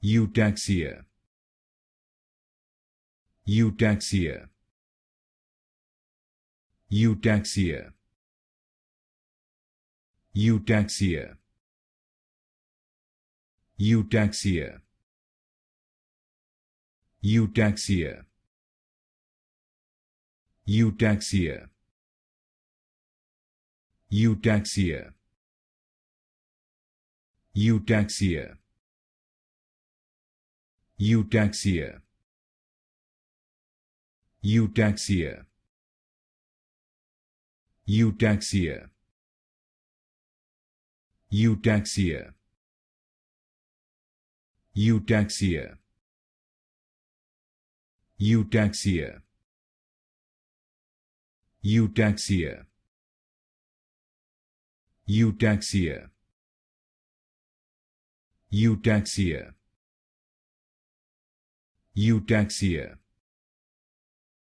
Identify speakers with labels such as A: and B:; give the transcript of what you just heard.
A: Eutaxia. Eutaxia. Eutaxia. Eutaxia. Eutaxia. Eutaxia. Eutaxia. Eutaxia. Eutaxia. Eutaxia. Eutaxia. Eutaxia. Eutaxia. Eutaxia. Eutaxia. Eutaxia. Eutaxia. Eutaxia. Eutaxia.